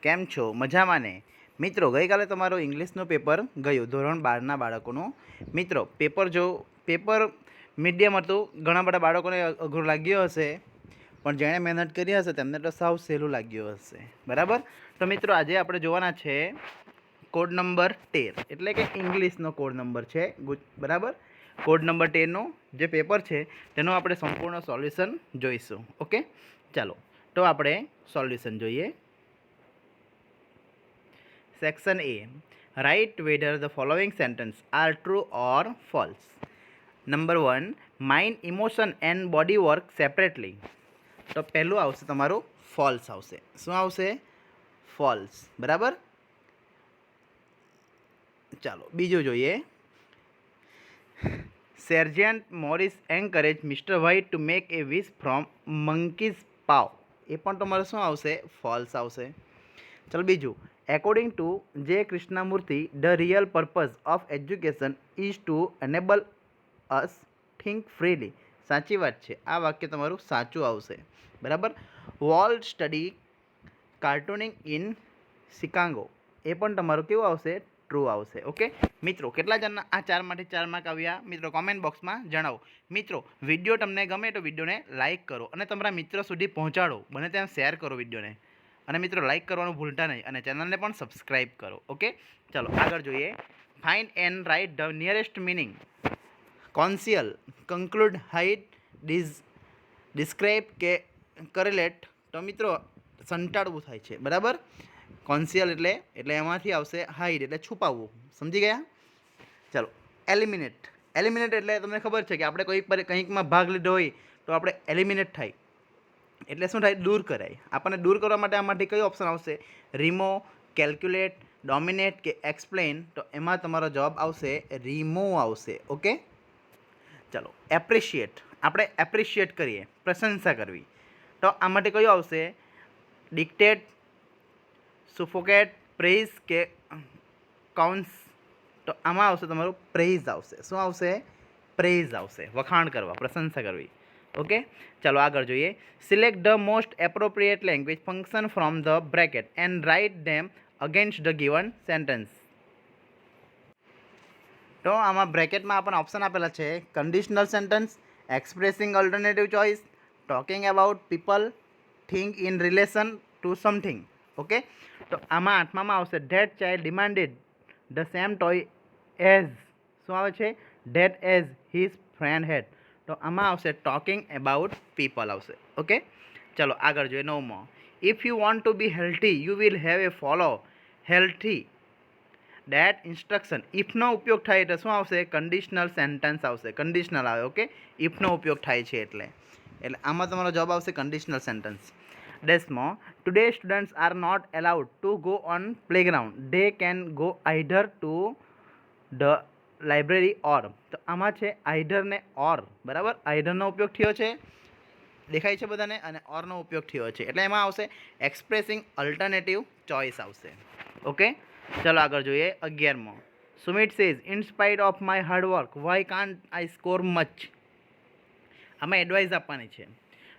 કેમ છો? મજામાં ને? મિત્રો ગઈકાલે તમારું ઇંગ્લિશનું પેપર ગયું ધોરણ 12ના બાળકોનું. મિત્રો પેપર મીડિયમ હતું, ઘણા બધા બાળકોને અઘરું લાગ્યું હશે, પણ જેણે મહેનત કરી હશે તેમને તો સાવ સહેલું લાગ્યું હશે. બરાબર? તો મિત્રો આજે આપણે જોવાના છે કોડ નંબર 13, એટલે કે ઇંગ્લિશનો કોડ નંબર છે. બરાબર? કોડ નંબર 13નું જે પેપર છે તેનું આપણે સંપૂર્ણ સોલ્યુશન જોઈશું. ઓકે, ચાલો તો આપણે સોલ્યુશન જોઈએ. Section A. Write whether the following sentences are true or false. Number 1. Mind, emotion and body work separately. તો પહેલું આવશે તમારું ફોલ્સ આવશે. શું આવશે? ફોલ્સ. બરાબર? ચાલો બીજું જોઈએ. Sergeant Morris encouraged Mr. White to make a wish from monkey's paw. એ પણ તમારું શું આવશે? ફોલ્સ આવશે. ચાલો બીજું. According to J. Krishnamurti, the real purpose of education is to enable us think freely. સાચી વાત છે, આ વાક્ય તમારું સાચું આવશે. બરાબર? વર્લ્ડ સ્ટડી કાર્ટૂનિંગ ઇન શિકાગો, એ પણ તમારું કેવું આવશે? ટ્રુ આવશે. ઓકે મિત્રો, કેટલા જણના આ 4માંથી 4 માર્ક આવ્યા? મિત્રો કોમેન્ટ બોક્સમાં જણાવો. મિત્રો વિડીયો તમને ગમે તો વિડીયોને લાઇક કરો અને તમારા મિત્રો સુધી પહોંચાડો, બને ત્યાં શેર કરો વિડીયોને. અને મિત્રો લાઇક કરવાનું ભૂલતા નહીં અને ચેનલને પણ સબસ્ક્રાઈબ કરો. ઓકે, ચાલો આગળ જોઈએ. Find and write the nearest meaning. Conceal, conclude, hide, describe કે કરેલેટ. તો મિત્રો સંટાળવું થાય છે. બરાબર? કોન્સિયલ એટલે એમાંથી આવશે હાઇડ, એટલે છુપાવવું. સમજી ગયા? ચાલો એલિમિનેટ. એલિમિનેટ એટલે તમને ખબર છે કે આપણે કંઈકમાં ભાગ લીધો હોય તો આપણે એલિમિનેટ થાય એટલે શું થાય? દૂર કરાય. આપણને દૂર કરવા માટે આમાંથી કયો ઓપ્શન આવશે? રિમૂવ, કેલ્ક્યુલેટ, ડોમિનેટ કે એક્સપ્લેન. તો એમાં તમારો જવાબ આવશે રિમૂવ આવશે. ઓકે, ચાલો એપ્રિશિએટ. આપણે એપ્રિશિએટ કરીએ, પ્રશંસા કરવી. તો આ માટે કયો આવશે? ડિક્ટેટ, સુફોકેટ, પ્રેઇઝ કે કાઉન્સ. તો આમાં આવશે તમારું પ્રેઇઝ આવશે. શું આવશે? પ્રેઇઝ આવશે. વખાણ કરવા, પ્રશંસા કરવી. ઓકે, ચાલો આગળ જોઈએ. Select the most appropriate language function from the bracket and write them against the given sentence. તો આમાં બ્રેકેટમાં આપણને ઓપ્શન આપેલા છે: conditional sentence, expressing alternative choice, talking about people, think in relation to something. Okay, તો આમાં 8મામાં આવશે that child demanded the same toy as. શું આવે છે? That as his friend had. તો આમાં આવશે ટોકિંગ અબાઉટ પીપલ આવશે. ઓકે, ચલો આગળ જોઈએ. 9મો. If you want to be healthy you will have a follow healthy diet instruction. ઇફનો ઉપયોગ થાય એટલે શું આવશે? કન્ડિશનલ સેન્ટેન્સ આવશે. કન્ડિશનલ આવે. ઓકે, ઇફનો ઉપયોગ થાય છે એટલે આમાં તમારો જવાબ આવશે કન્ડિશનલ સેન્ટેન્સ. 10મો. Today students are not allowed to go on playground. They can go either to the library or. તો આમાં છે આઈધર ને ઓર. બરાબર? આઈધરનો ઉપયોગ થયો છે, દેખાય છે બધાને, અને ઓરનો ઉપયોગ થયો છે એટલે એમાં આવશે એક્સપ્રેસિંગ અલ્ટરનેટિવ ચોઇસ આવશે. ઓકે, ચલો આગળ જોઈએ. 11મો. Sumit says in spite of my hard work why can't I score much. આમાં એડવાઇસ આપવાની છે.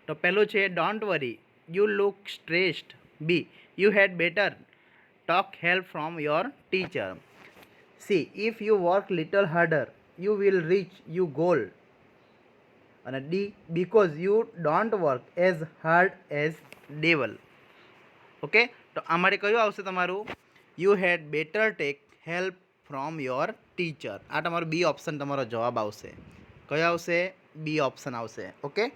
તો પહેલું છે don't worry, you look stressed. B, you had better talk help from your teacher. C, if you work little harder you will reach you goal. અને D, because you don't work as hard as devil. Okay, તો આમાંથી કયું આવશે તમારું? You had better take help from your teacher. આ તમારું B option તમારો જવાબ આવશે. કયો આવશે? બી ઓપ્શન આવશે. ઓકે,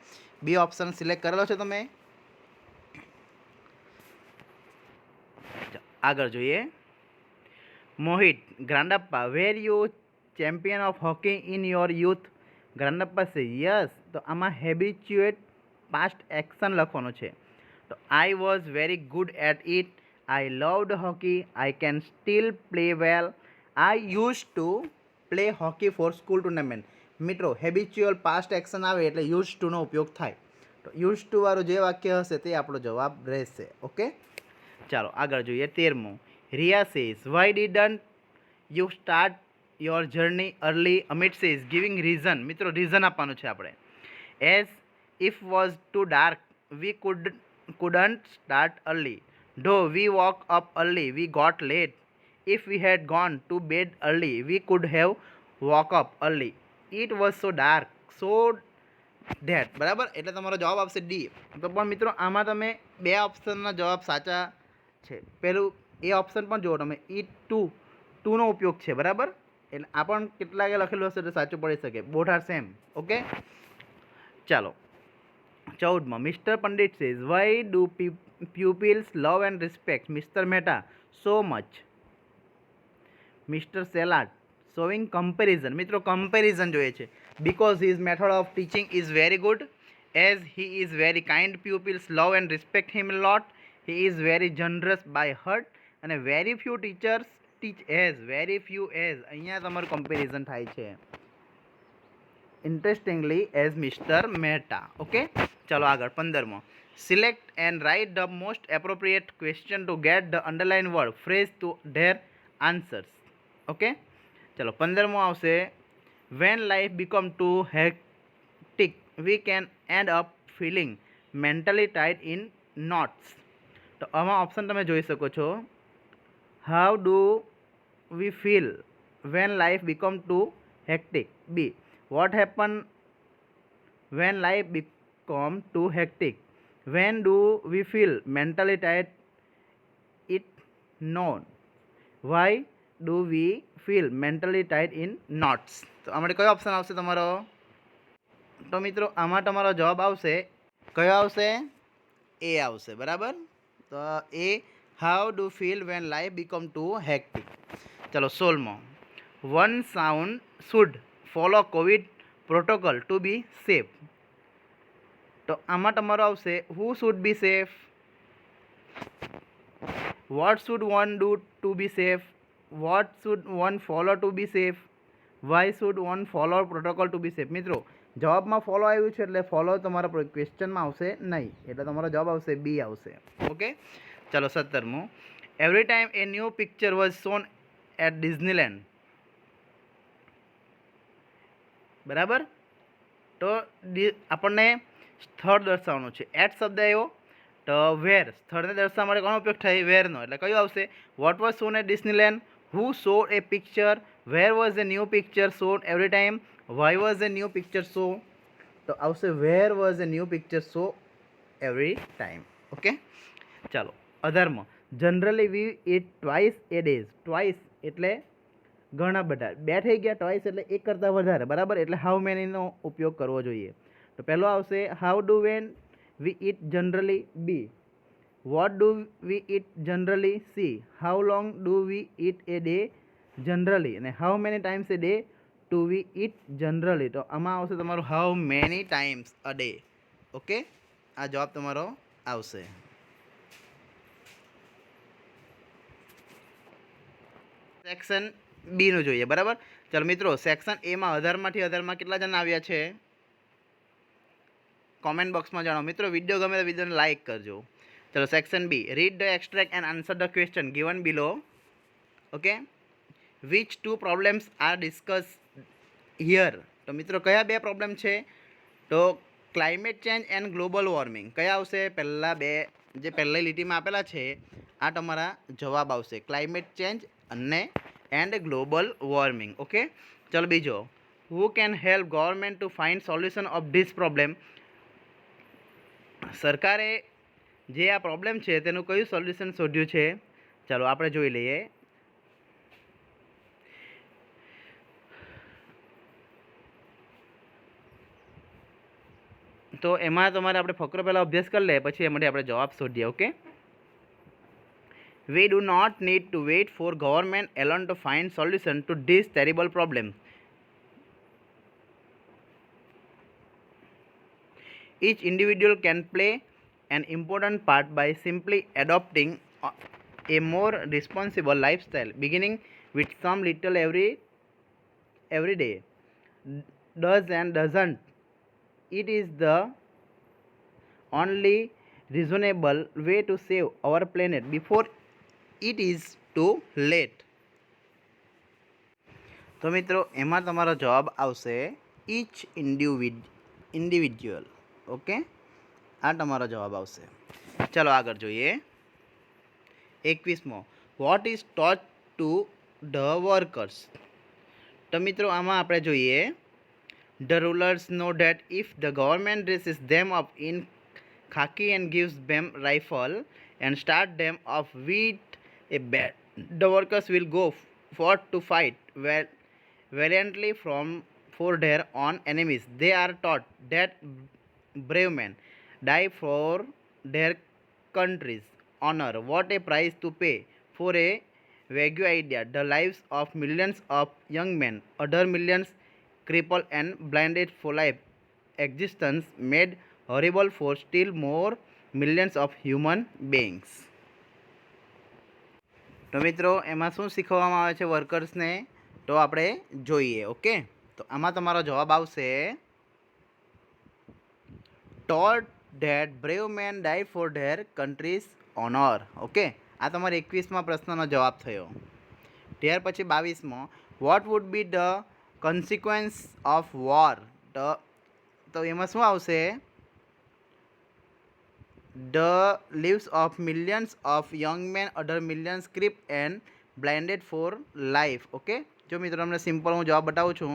બી ઓપ્શન સિલેક્ટ કરેલો છે તમે? આગળ જોઈએ. Mohit, grandpa, were you champion of hockey in your youth? Grandpa say yes. તો આમાં હેબિચ્યુએટ પાસ્ટ એક્શન લખવાનું છે. તો I was very good at it. I loved hockey. I can still play well. I use to play hockey for school tournament. મિત્રો habitual past action આવે એટલે use ટુનો ઉપયોગ થાય. તો યુઝ ટુ વાળું જે વાક્ય હશે તે આપણો જવાબ રહેશે. ઓકે, ચાલો આગળ જોઈએ. 13મો. Riya says why didn't you start your journey early. Amit says giving reason. મિત્રો રીઝન આપવાનું છે આપણે. As if was too dark we couldn't start early. Though we woke up early, we got late. If we had gone to bed early, we could have woke up early. It was so dark, so that. બરાબર, એટલે તમારો જવાબ આવશે D. તો પણ મિત્રો આમાં તમે બે ઓપ્શનના જવાબ સાચા છે. પહેલું એ ઓપ્શન પણ જુઓ તમે, ઈટ ટુનો ઉપયોગ છે. બરાબર, એટલે આ પણ કેટલાકે લખેલું હશે એટલે સાચું પડી શકે. Both are same. ઓકે, ચાલો 14માં mister Pandit says why do pupils love and respect Mr. Mehta so much? Mr. Salat showing comparison. મિત્રો કમ્પેરિઝન જોઈએ છે. Because his method of teaching is very good, as he is very kind, pupils love and respect him a lot. He is very generous by heart, અને very few teachers teach as, very few as અહીંયા તમારું comparison થાય છે. Interestingly as mister Mehta. Okay, ચાલો આગળ 15મો select and write the most appropriate question to get the underline word phrase to their answers. Okay, ચાલો 15મો આવશે when life become too hectic we can end up feeling mentally tight in knots. તો આમાં option તમે જોઈ શકો છો. How do we feel when life become too hectic. B what happen when life become too hectic? When do we feel mentally tired? It known. Why do we feel mentally tired in knots? તો આમાં કયો option આવશે તમારો? તો મિત્રો આમાં તમારો જવાબ આવશે, કયો આવશે? એ આવશે. બરાબર, તો A how do feel when life become too hectic. ચલો 16મો one sound should follow COVID protocol to be safe. તો આમાં તમારો આવશે who should be safe, what should one do to be safe, what should one follow to be safe, why should one follow protocol to be safe. મિત્રો જવાબમાં follow આવ્યું છે એટલે follow તમારા ક્વેશ્ચનમાં આવશે નહીં, એટલે તમારો જવાબ આવશે બી આવશે. ઓકે, ચાલો 17મો every time a new picture was shown at Disneyland. બરાબર, તો આપણને સ્થળ દર્શાવવાનું છે. એટ શબ્દ આવ્યો તો વેર, સ્થળને દર્શાવવા માટે કોનો ઉપયોગ થાય? વેરનો. એટલે કયું આવશે? What was shown at Disneyland, who show a picture, where was a new picture shown every time, why was a new picture show. તો આવશે where was a new picture show every time. Okay, ચાલો 18મો generally we eat twice a days. Twice એટલે ઘણા બધા, બે થઈ ગયા, ટ્વાઇસ એટલે એક કરતાં વધારે. બરાબર, એટલે હાઉ મેનીનો ઉપયોગ કરવો જોઈએ. તો પહેલો આવશે how do when we eat generally. B what do we eat generally. C how long do we eat a day generally. અને how many times a day do we eat generally. તો આમાં આવશે તમારું how many times a day. Okay, આ જવાબ તમારો આવશે. Section બીનું જોઈએ. બરાબર, ચાલો મિત્રો સેક્શન એમાં 18માંથી 18માં કેટલા જણા આવ્યા છે કોમેન્ટ બોક્સમાં જણાવો. મિત્રો વિડીયો ગમે તો વિડીયોને લાઇક કરજો. ચલો section B read the extract and answer the question given below. Okay, which two problems are discuss here. તો મિત્રો કયા બે પ્રોબ્લેમ છે? તો climate change and global warming. કયા આવશે? પહેલાં બે જે પહેલી લીટીમાં આપેલા છે આ તમારા જવાબ આવશે, ક્લાઇમેટ ચેન્જ અને એન્ડ ગ્લોબલ વોર્મિંગ. ઓકે, ચલો બીજો who can help government to find solution of this problem. સરકારે જે આ પ્રોબ્લેમ છે તેનું કયું સોલ્યુશન શોધ્યું છે? ચાલો આપણે જોઈ લઈએ. તો એમાં તમારે આપણે ફકરો પહેલાં અભ્યાસ કરી લે, પછી એમાંથી આપણે જવાબ શોધીએ. Okay, we do not need to wait for government alone to find solution to this terrible problem. Each individual can play an important part by simply adopting a more responsible lifestyle, beginning with some little every day. Does and doesn't. It is the only reasonable way to save our planet before it is too late. તો મિત્રો એમાં તમારો જવાબ આવશે each individual. Okay, આ તમારો જવાબ આવશે. ચલો આગળ જોઈએ. 21મો what is taught to the workers. તો મિત્રો આમાં આપણે જોઈએ the rulers know that if the government dresses them up in khaki and gives them rifle and start them off with a bat, the workers will go forth to fight valiantly for their own enemies. They are taught that brave men die for their country's honor. What a price to pay for a vague idea. The lives of millions of young men, other millions crippled and blinded for life existence, made horrible for still more millions of human beings. તો મિત્રો એમાં શું શીખવવામાં આવે છે વર્કર્સને તો આપણે જોઈએ. ઓકે, તો આમાં તમારો જવાબ આવશે taught that brave men die for their country's honor. Okay, આ તમારે 21મા પ્રશ્નનો જવાબ થયો. ત્યાર પછી 22મો what would be the consequence of war. તો એમાં શું આવશે the lives of millions of young men, other millions crippled and blinded for life. Okay, જો મિત્રો તમને સિમ્પલ હું જવાબ બતાવું છું.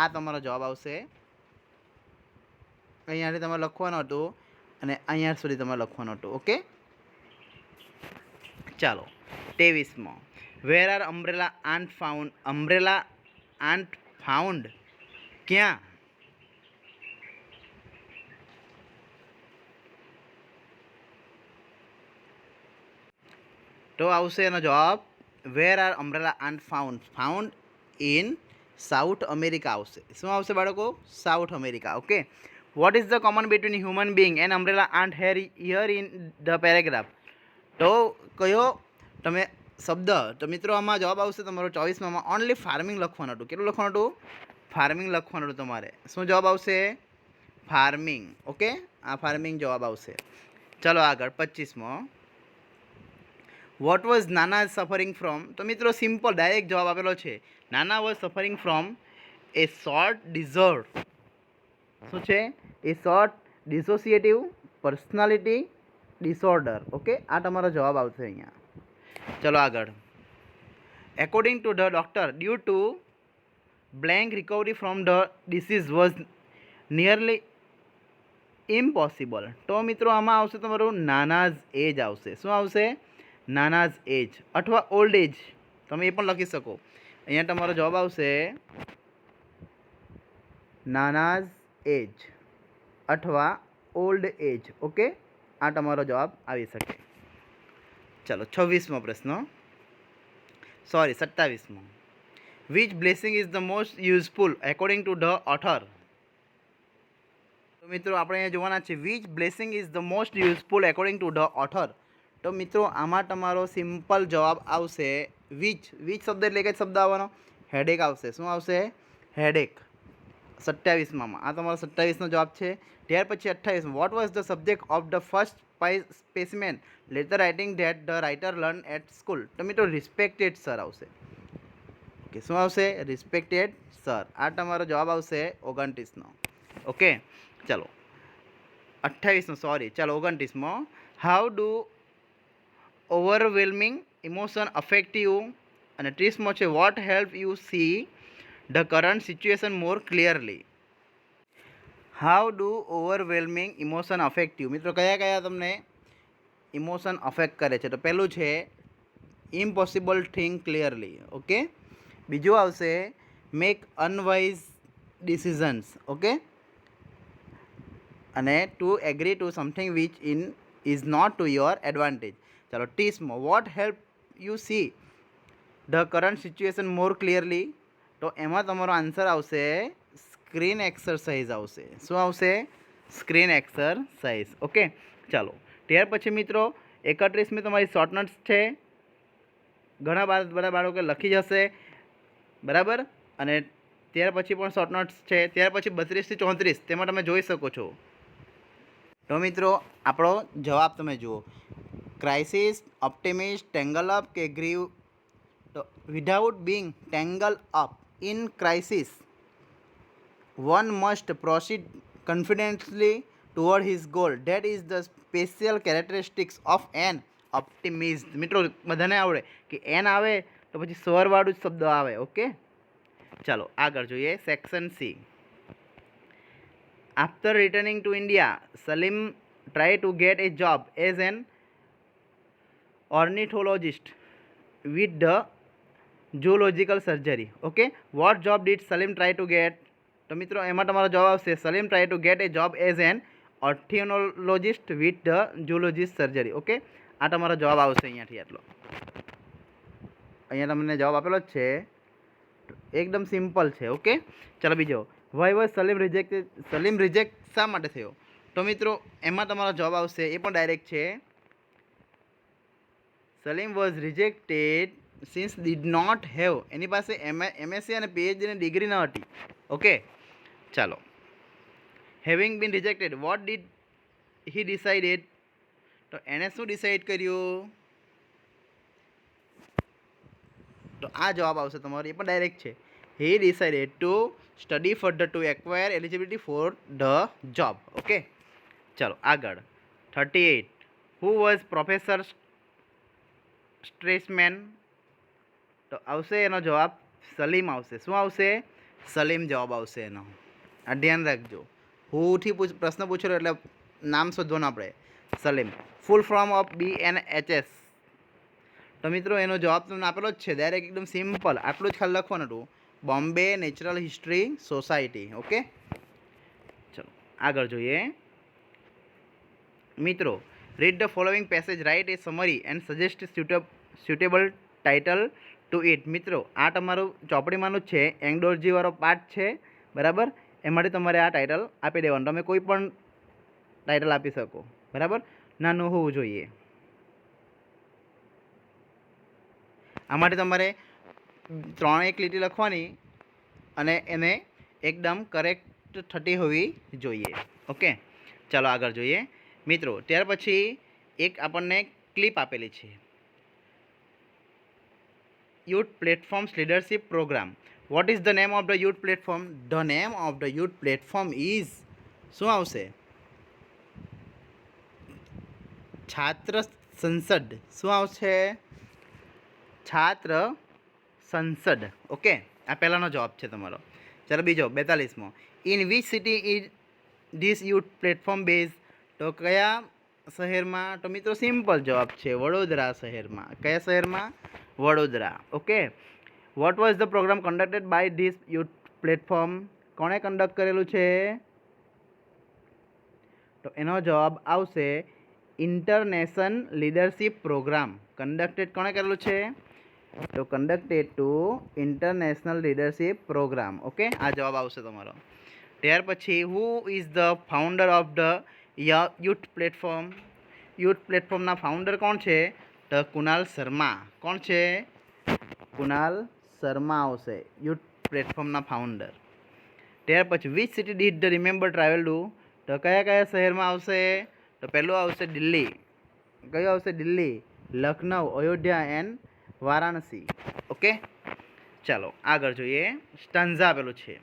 આ તમારો જવાબ આવશે. અહીંયાથી તમારે લખવાનું હતું અને અહીંયા સુધી તમારે લખવાનું હતું. ઓકે, ચાલો 23મો where are umbrella ant found. Umbrella ant found ક્યાં? તો આવશે એનો જવાબ where are umbrella ant found. Found in South America આવશે. શું આવશે બાળકો? South America. Okay, what is the common between human being and umbrella ant here in the paragraph. તો કયો તમે શબ્દ? તો મિત્રો આમાં જવાબ આવશે તમારો 24માં ઓનલી ફાર્મિંગ લખવાનું હતું. કેટલું લખવાનું હતું? ફાર્મિંગ લખવાનું હતું તમારે. શું જવાબ આવશે? ફાર્મિંગ. ઓકે, આ ફાર્મિંગ જવાબ આવશે. ચલો આગળ 25મો what was Nana suffering from. તો મિત્રો સિમ્પલ ડાયરેક્ટ જવાબ આપેલો છે. Nana was suffering from a short disorder. શું છે? A short dissociative personality disorder. Okay, આ તમારો જવાબ આવશે અહીંયા. ચલો આગળ according to the doctor due to blank recovery from the disease was nearly impossible. તો મિત્રો આમાં આવશે તમારું નાનાઝ એજ આવશે. શું આવશે? નાનાઝ એજ અથવા ઓલ્ડ એજ, તમે એ પણ લખી શકો. અહીંયા તમારો જવાબ આવશે નાનાઝ એજ અથવા ઓલ્ડ એજ. ઓકે, આ તમારો જવાબ આવી શકે. ચલો 26મો પ્રશ્ન, સોરી 27મો which blessing is the most useful according to the author. તો મિત્રો આપણે અહીંયા જોવાના છે which blessing is the most useful according to the author. તો મિત્રો આમાં તમારો સિમ્પલ જવાબ આવશે વિચ. વિચ શબ્દ એટલે કઈ શબ્દ આવવાનો? હેડેક આવશે. શું આવશે? હેડેક. 27માં આ તમારો 27નો જવાબ છે. ત્યાર પછી 28 what was the subject of the first specimen letter writing that the writer learn at school. તો મિત્રો રિસ્પેક્ટેડ સર આવશે. ઓકે, શું આવશે? Respected sir. આ તમારો જવાબ આવશે 29નો. ઓકે, ચલો 28નો સોરી, ચાલો 29મો how do overwhelming emotion affect you. અને 30મો છે what help you see the current situation more clearly. How do overwhelming emotion affect you. મિત્રો કયા કયા તમને ઇમોશન અફેક્ટ કરે છે? તો પહેલું છે ઇમ્પોસિબલ થિંક ક્લિયરલી. ઓકે, બીજું આવશે મેક અનવાઇઝ ડિસિઝન્સ. ઓકે, અને to agree to something which is not to your advantage. ચાલો 30મો what help you see the current situation more clearly. તો એમાં તમારો આન્સર આવશે સ્ક્રીન એક્સરસાઇઝ આવશે. શું આવશે? Screen exercise. ઓકે, ચાલો ત્યાર પછી મિત્રો 31મી તમારી શોર્ટ નોટ્સ છે. ઘણા બધા બાળકો લખી જશે, બરાબર. અને ત્યાર પછી પણ શોર્ટ નોટ્સ છે. ત્યાર પછી 32 થી 34 તેમાં તમે જોઈ શકો છો. તો મિત્રો આપણો જવાબ તમે જુઓ. ક્રાઇસિસ, ઓપ્ટિમિસ્ટ, ટેંગલ અપ કે ગ્રીવ. તો without being tangle up in crisis one must proceed confidently toward his goal. That is the special characteristics of an ઓપ્ટિમિઝ્ડ. મિત્રો બધાને આવડે કે એન આવે તો પછી સ્વરવાળું જ શબ્દ આવે. ઓકે, ચાલો આગળ જોઈએ. Section C. After returning to India, Salim try to get a job as N ornithologist with the zoological surgery. Okay, what job did Salim try to get? તો મિત્રો એમાં તમારો જવાબ આવશે Salim try to get a job as an ornithologist with the zoologist surgery. Okay, આ તમારો જવાબ આવશે અહીંયાથી આટલો. અહીંયા તમને જવાબ આપેલો જ છે, એકદમ સિમ્પલ છે. ઓકે, ચાલો બીજો. Why was Salim rejected? Salim reject શા માટે થયો? તો મિત્રો એમાં તમારો જવાબ આવશે, એ પણ ડાયરેક્ટ છે. Salim was rejected since did not have, એની પાસે એમએસસી અને પીએચડીની ડિગ્રી ન હતી. ઓકે, ચાલો. Having been rejected, what did he decided? તો એણે શું ડિસાઇડ કર્યું? તો આ જવાબ આવશે તમારો, એ પણ ડાયરેક્ટ છે. He decided to study further to acquire eligibility for the job. Okay, ચાલો આગળ. 38. Who was professor Stressman? તો આવશે એનો જવાબ સલીમ આવશે. શું આવશે? સલીમ જવાબ આવશે એનો. આ ધ્યાન રાખજો, હુંથી પ્રશ્ન પૂછેલો એટલે નામ શોધવાનું આપણે. Salim full form of BNHS. તો મિત્રો એનો જવાબ તમને આપેલો જ છે, ડાયરેક્ટ એકદમ સિમ્પલ, આટલું જ ખાલી લખવાનું હતું, Bombay natural history society. Okay, ચલો આગળ જોઈએ. મિત્રો read the following passage, write a summary and suggest suitable title to it. મિત્રો આ તમારું ચોપડીમાંનું જ છે, એંગડોરજીવાળો પાર્ટ છે, બરાબર. એમાંથી તમારે આ ટાઇટલ આપી દેવાનું. તમે કોઈ પણ ટાઇટલ આપી શકો, બરાબર. નાનું હોવું જોઈએ. આ માટે તમારે 3 લીટી લખવાની અને એને એકદમ કરેક્ટ થતી હોવી જોઈએ. ઓકે, ચાલો આગળ જોઈએ મિત્રો. ત્યાર પછી એક આપણને ક્લિપ આપેલી છે, youth platforms leadership program. What is the name of the youth platform? The name of the youth platform is, શું આવશે? છાત્ર સંસદ. શું આવશે? છાત્ર સંસદ. ઓકે, આ પહેલાંનો જવાબ છે તમારો. ચાલો બીજો 42મો. In which city is this youth platform base? તો કયા શહેરમાં? તો મિત્રો સિમ્પલ જવાબ છે, વડોદરા શહેરમાં. કયા શહેરમાં? Vadodara. Okay. What was the program conducted by this youth platform? કોણે કન્ડક્ટ કરેલું છે? તો એનો જવાબ આવશે ઇન્ટરનેશનલ લીડરશિપ પ્રોગ્રામ. કન્ડક્ટેડ કોણે કરેલું છે? તો conducted to international leadership programme. Okay, આ જવાબ આવશે તમારો. ત્યાર પછી who is the founder of the youth platform? Youth પ્લેટફોર્મના ફાઉન્ડર કોણ છે? તો કુનાલ શર્મા. કોણ છે? કુનાલ શર્મા આવશે યુથ પ્લેટફોર્મના ફાઉન્ડર. ત્યાર પછી which city did the remember travel to? તો કયા કયા શહેરમાં આવશે? તો પહેલું આવશે દિલ્હી. કયું આવશે? દિલ્હી, લખનઉ, અયોધ્યા એન્ડ વારાણસી. ઓકે, ચાલો આગળ જોઈએ. સ્ટાન્ઝા આપેલું છે.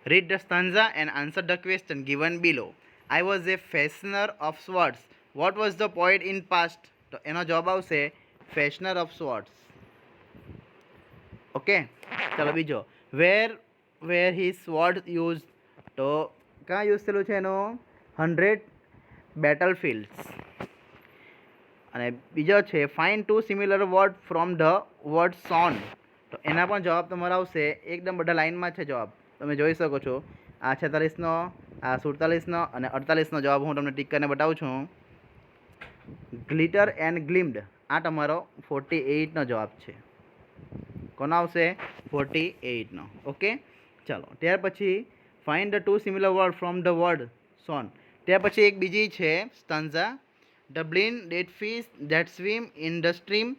Read the stanza and answer the question given below. I was a fashioner of swords. What was the point in past? તો એનો જવાબ આવશે ફેશનર ઓફ સ્વર્ડ્સ. ઓકે, ચાલો બીજો. વેર હિઝ સ્વર્ડ યુઝ? તો ક્યાં યુઝ થયેલું છે એનો? 100 બેટલફિલ્ડ્સ. અને બીજો છે find 2 similar word from the word son. તો એના પણ જવાબ તમારો આવશે, એકદમ બધા લાઇનમાં છે જવાબ, તમે જોઈ શકો છો. આ 46નો, આ 47નો અને 48નો જવાબ હું તમને ટીક કરીને બતાવું છું. ગ્લિટર એન્ડ ગ્લિમ્ડ, આ તમારો 48નો જવાબ છે. કોનો આવશે? 48નો. ઓકે, ચાલો ત્યાર પછી find the 2 similar word from the word son. ત્યાર પછી એક બીજી છે stanza. The blind dead fish that swim in the stream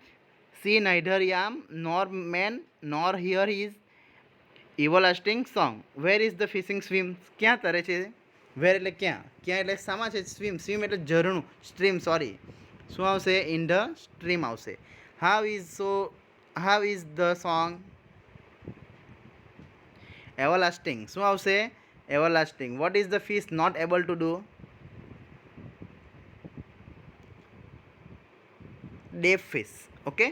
see neither yam nor man nor hear his everlasting song. Where is the fishing swim? ક્યાં તરે છે? વેર એટલે ક્યાં, ક્યાં એટલે શામાં છે? સ્વિમ. સ્વિમ એટલે ઝરણું, સ્ટ્રીમ, સોરી. શું આવશે? ઇન ધ સ્ટ્રીમ આવશે. How is the song? Everlasting. શું આવશે? Everlasting. What is the fish not able to do? deaf fish. Okay,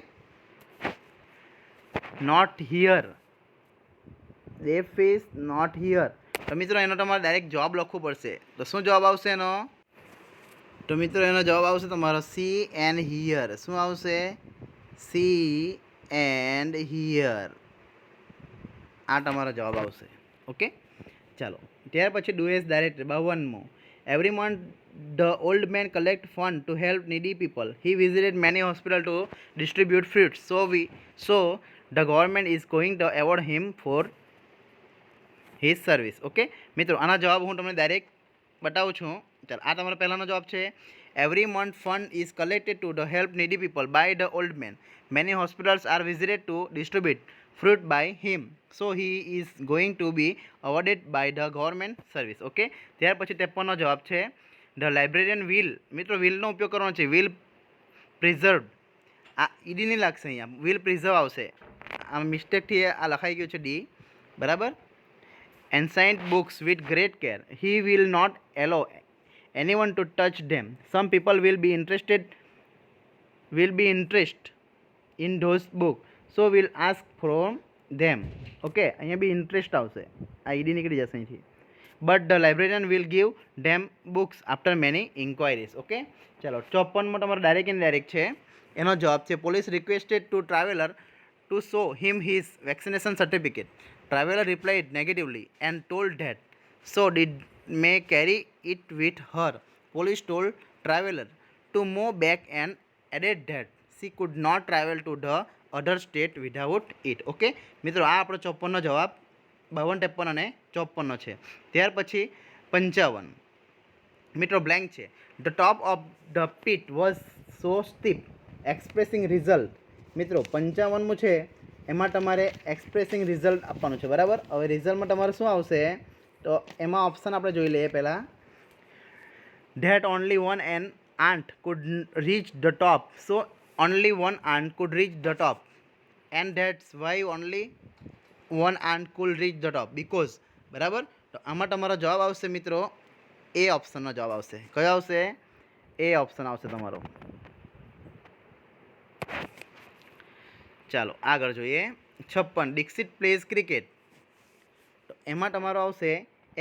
not here, deaf fish not here. તો મિત્રો એનો તમારે ડાયરેક્ટ જવાબ લખવું પડશે. તો શું જવાબ આવશે એનો? તો મિત્રો એનો જવાબ આવશે તમારો સી એન્ડ હિયર. શું આવશે? C and here. આ તમારો જવાબ આવશે. ઓકે, ચાલો ત્યાર પછી ડુ એસ ડાયરેક્ટ 52મો. Every month the old man collect fund to help needy people. He visited many hospital to distribute fruits. So the government is going to award him for his service. Okay મિત્રો, આના જવાબ હું તમને direct બતાવું છું. ચાલો, આ તમારો પહેલાંનો જવાબ છે. Every month fund is collected to the help needy people by the old man. Many hospitals are visited to distribute fruit by him, so he is going to be awarded by the government service. Okay, ત્યાર પછી 53નો જવાબ છે. The librarian will. મિત્રો વિલનો ઉપયોગ કરવાનો છે. Will preserve. આ ED નહીં લાગશે અહીંયા, વિલ પ્રિઝર્વ આવશે. આ મિસ્ટેકથી આ લખાઈ ગયું છે ડી. બરાબર. Ancient books with great care. He will not allow anyone to touch them. Some people will be interested in those books, so will ask from them. Okay, અહીંયા બી ઇન્ટરેસ્ટ આવશે. આ ઈડી નીકળી જશે અહીંથી. But the librarian will give them books after many inquiries. Okay, ચાલો 54મો તમારો direct indirect છે. એનો જવાબ છે. Police requested to traveller to show him his vaccination certificate. Traveller replied negatively and told that so did may carry it with her. Police told traveler to move back and added that she could not travel to the other state without it. Okay મિત્રો, આ આપણો 54નો જવાબ 52, 53 અને 54નો છે. ત્યાર પછી 55 મિત્રો blank છે. The top of the pit was so steep expressing result. મિત્રો 55મું છે, એમાં તમારે એક્સપ્રેસિંગ રિઝલ્ટ આપવાનું છે. બરાબર. હવે રિઝલ્ટમાં તમારે શું આવશે? તો એમાં ઓપ્શન આપણે જોઈ લઈએ પહેલાં. That only one an ant could reach the top. So only one ant could reach the top and that's why only one ant could reach the top because. બરાબર. તો આમાં તમારો જવાબ આવશે મિત્રો એ ઓપ્શનનો જવાબ આવશે. કયો આવશે? એ ઓપ્શન આવશે તમારો. ચાલો આગળ જોઈએ. 56 દીક્ષિત પ્લેઝ ક્રિકેટ. તો એમાં તમારો આવશે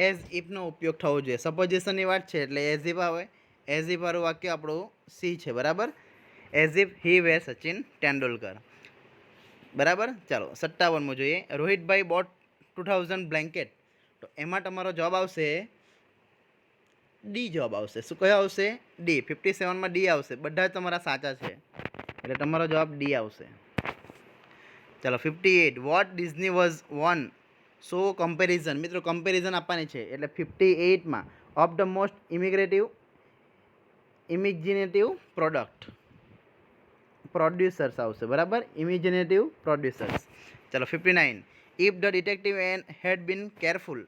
એઝ ઇફનો ઉપયોગ થવો જોઈએ. સપોઝિશનની વાત છે એટલે એઝ ઇફ આવે. એઝ ઇફ વાળું વાક્ય આપણું સી છે. બરાબર. એઝ ઇફ હી વેર સચિન તેંડુલકર. બરાબર. ચાલો 57મો જોઈએ. રોહિતભાઈ બોટ 2000 બ્લેન્કેટ. તો એમાં તમારો જવાબ આવશે ડી જવાબ આવશે. શું કયો આવશે? ડી. 57માં ડી આવશે. બધા જ તમારા સાચા છે એટલે તમારો જવાબ ડી આવશે. ચાલો 58 what Disney was one. So comparison. મિત્રો કમ્પેરિઝન આપવાની છે એટલે 58માં of the most imaginative producers આવશે. બરાબર. Imaginative producers. ચાલો 59 if the detective and had been careful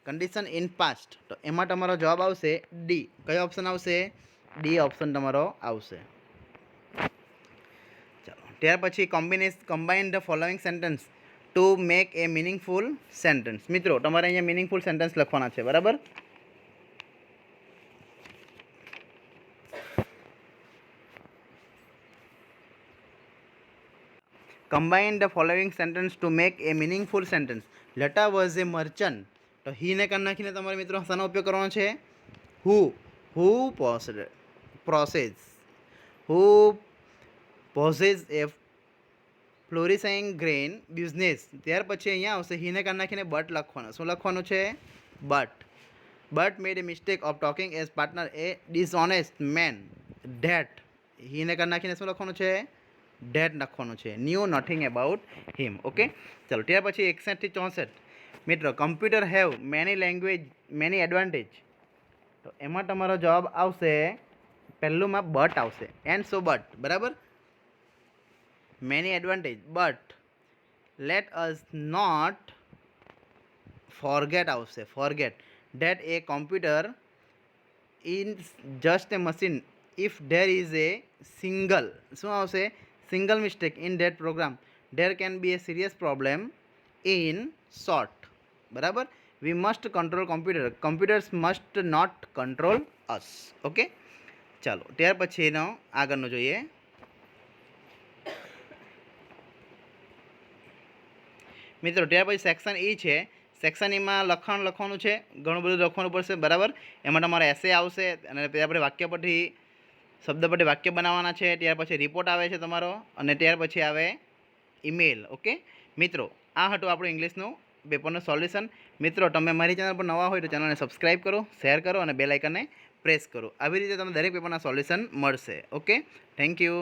condition in past. તો એમાં તમારો જવાબ આવશે ડી. કયો ઓપ્શન આવશે? ડી ઓપ્શન તમારો આવશે. ચાલો ત્યાર પછી combine the following sentence to make A meaningful sentence. મિત્રો તમારે અહીંયા મિનિંગફુલ સેન્ટેન્સ લખવાના છે. બરાબર. Combine the following sentence to make A meaningful sentence. Lata was A merchant. તો હીને કરી નાખીને તમારે મિત્રો શાનો ઉપયોગ કરવાનો છે? હુ પોઝેસ એ ફ્લોરિસાઇંગ ગ્રેન બિઝનેસ. ત્યાર પછી અહીંયા આવશે હીને કરી નાખીને બટ લખવાનું. શું લખવાનું છે? But made a mistake of talking as partner a dishonest man. That હીને કરી નાખીને શું લખવાનું છે? ધેટ લખવાનું છે. Knew nothing about him. Okay ચાલો ત્યાર પછી 61 થી 64 મિત્રો કમ્પ્યુટર હેવ મેની એડવાન્ટેજ. તો એમાં તમારો જવાબ આવશે પહેલુંમાં બટ આવશે. And so but. બરાબર. Many advantage but let us not forget આવશે. Forget that a computer is just a machine if there is a single. શું આવશે? Single mistake in that program there can be a serious problem in short. બરાબર. We must control computers must not control us. Okay ચાલો ત્યાર પછી એનો આગળનો જોઈએ. મિત્રો ત્યાર પછી સેક્શન ઈ છે. સેક્શન ઈમાં લખાણ લખવાનું છે, ઘણું બધું લખવાનું પડશે, બરાબર. એમાં તમારે એસે આવશે અને ત્યાર પછી વાક્ય પરથી શબ્દ પરથી વાક્ય બનાવવાના છે. ત્યાર પછી રિપોર્ટ આવે છે તમારો અને ત્યાર પછી આવે ઈમેલ. ઓકે મિત્રો, આ હતું આપણું ઇંગ્લિશનું પેપરનું સોલ્યુશન. મિત્રો તમે મારી ચેનલ પર નવા હોય તો ચેનલને સબસ્ક્રાઈબ કરો, શેર કરો અને બેલ આઇકનને પ્રેસ કરો. આવી રીતે તમને દરેક પેપરના સોલ્યુશન મળશે. Okay, thank you.